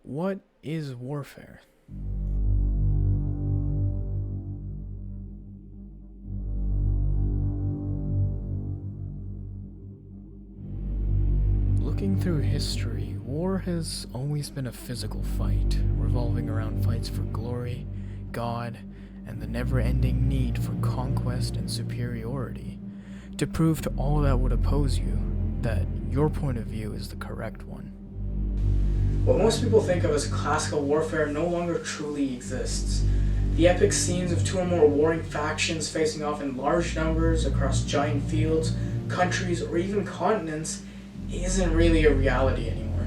What is warfare? Looking through history, war has always been a physical fight, revolving around fights for glory, God, and the never-ending need for conquest and superiority, to prove to all that would oppose you that your point of view is the correct one. What most people think of as classical warfare no longer truly exists. The epic scenes of two or more warring factions facing off in large numbers across giant fields, countries, or even continents isn't really a reality anymore.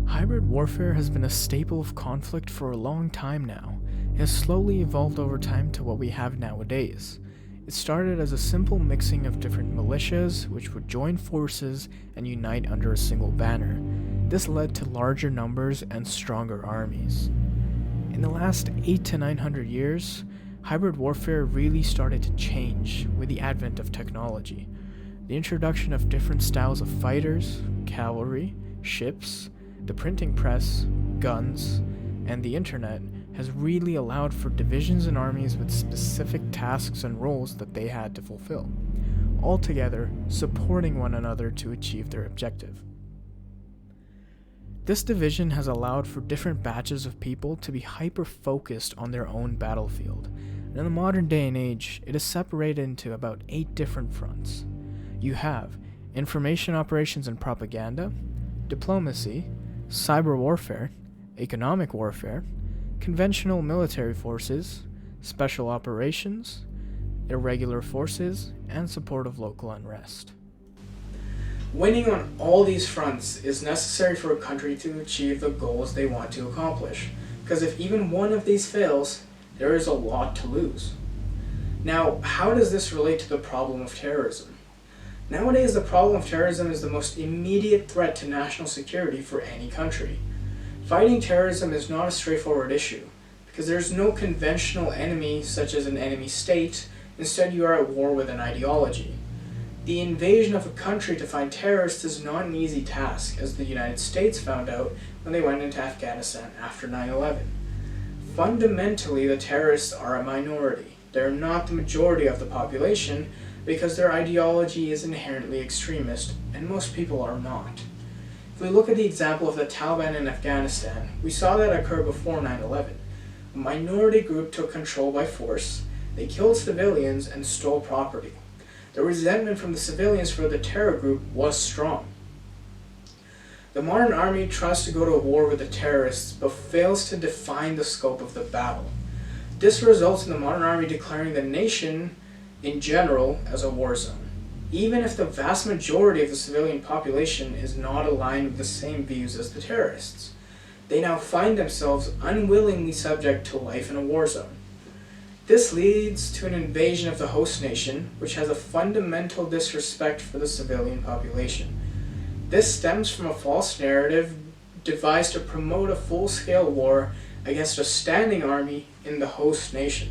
Hybrid warfare has been a staple of conflict for a long time now. It has slowly evolved over time to what we have nowadays. It started as a simple mixing of different militias which would join forces and unite under a single banner. This led to larger numbers and stronger armies. In the last 8 to 900 years, hybrid warfare really started to change with the advent of technology. The introduction of different styles of fighters, cavalry, ships, the printing press, guns, and the internet has really allowed for divisions and armies with specific tasks and roles that they had to fulfill, all together supporting one another to achieve their objective. This division has allowed for different batches of people to be hyper-focused on their own battlefield, and in the modern day and age, it is separated into about 8 different fronts. You have information operations and propaganda, diplomacy, cyber warfare, economic warfare, conventional military forces, special operations, irregular forces, and support of local unrest. Winning on all these fronts is necessary for a country to achieve the goals they want to accomplish, because if even one of these fails, there is a lot to lose. Now, how does this relate to the problem of terrorism? Nowadays, the problem of terrorism is the most immediate threat to national security for any country. Fighting terrorism is not a straightforward issue, because there is no conventional enemy such as an enemy state. Instead, you are at war with an ideology. The invasion of a country to find terrorists is not an easy task, as the United States found out when they went into Afghanistan after 9/11. Fundamentally, the terrorists are a minority. They're not the majority of the population because their ideology is inherently extremist, and most people are not. If we look at the example of the Taliban in Afghanistan, we saw that occur before 9/11. A minority group took control by force, they killed civilians and stole property. The resentment from the civilians for the terror group was strong. The modern army tries to go to war with the terrorists but fails to define the scope of the battle. This results in the modern army declaring the nation in general as a war zone, even if the vast majority of the civilian population is not aligned with the same views as the terrorists. They now find themselves unwillingly subject to life in a war zone. This leads to an invasion of the host nation, which has a fundamental disrespect for the civilian population. This stems from a false narrative devised to promote a full-scale war against a standing army in the host nation.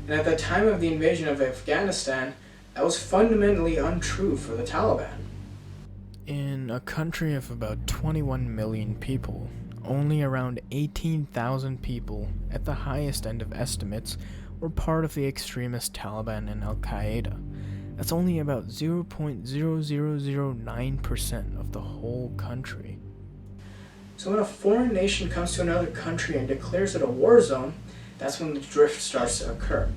And at the time of the invasion of Afghanistan, that was fundamentally untrue for the Taliban. In a country of about 21 million people, only around 18,000 people, at the highest end of estimates, were part of the extremist Taliban and Al-Qaeda. That's only about 0.0009% of the whole country. So when a foreign nation comes to another country and declares it a war zone, that's when the drift starts to occur.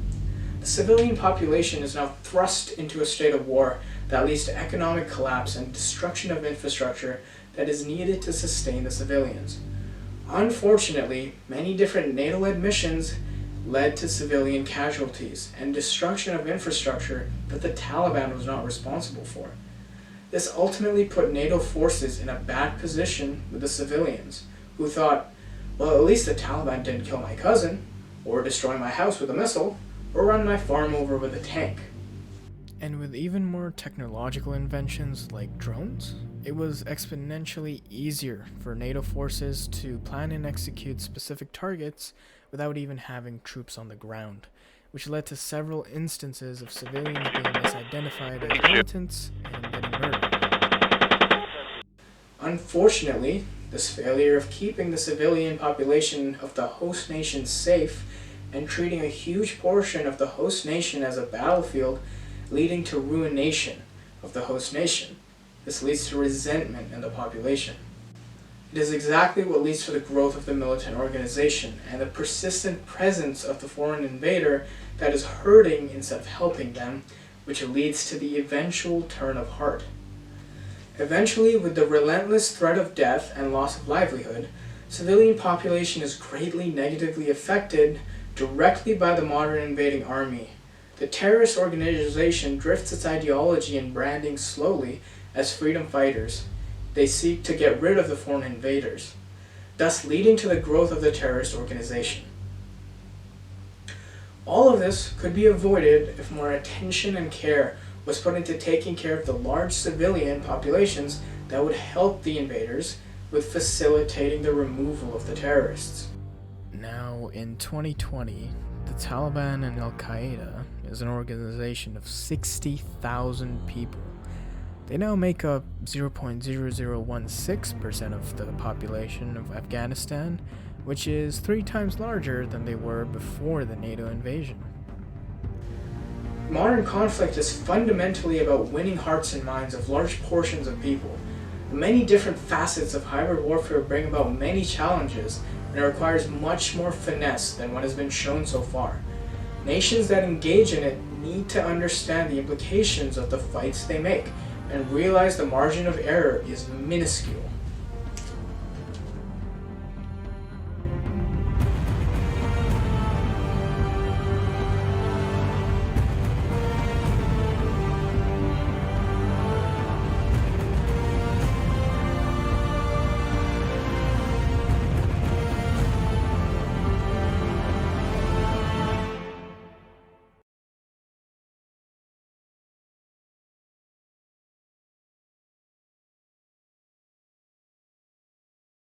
The civilian population is now thrust into a state of war that leads to economic collapse and destruction of infrastructure that is needed to sustain the civilians. Unfortunately, many different NATO-led missions led to civilian casualties and destruction of infrastructure that the Taliban was not responsible for. This ultimately put NATO forces in a bad position with the civilians, who thought, well, at least the Taliban didn't kill my cousin, or destroy my house with a missile, or run my farm over with a tank. And with even more technological inventions like drones, it was exponentially easier for NATO forces to plan and execute specific targets without even having troops on the ground, which led to several instances of civilians being misidentified as militants and getting murdered. Unfortunately, this failure of keeping the civilian population of the host nation safe and treating a huge portion of the host nation as a battlefield, leading to ruination of the host nation. This leads to resentment in the population. It is exactly what leads to the growth of the militant organization and the persistent presence of the foreign invader that is hurting instead of helping them, which leads to the eventual turn of heart. Eventually, with the relentless threat of death and loss of livelihood, civilian population is greatly negatively affected directly by the modern invading army. The terrorist organization drifts its ideology and branding slowly as freedom fighters. They seek to get rid of the foreign invaders, thus leading to the growth of the terrorist organization. All of this could be avoided if more attention and care was put into taking care of the large civilian populations that would help the invaders with facilitating the removal of the terrorists. Now, in 2020, the Taliban and Al-Qaeda is an organization of 60,000 people. They now make up 0.0016% of the population of Afghanistan, which is 3 times larger than they were before the NATO invasion. Modern conflict is fundamentally about winning hearts and minds of large portions of people. The many different facets of hybrid warfare bring about many challenges, and it requires much more finesse than what has been shown so far. Nations that engage in it need to understand the implications of the fights they make and realize the margin of error is minuscule.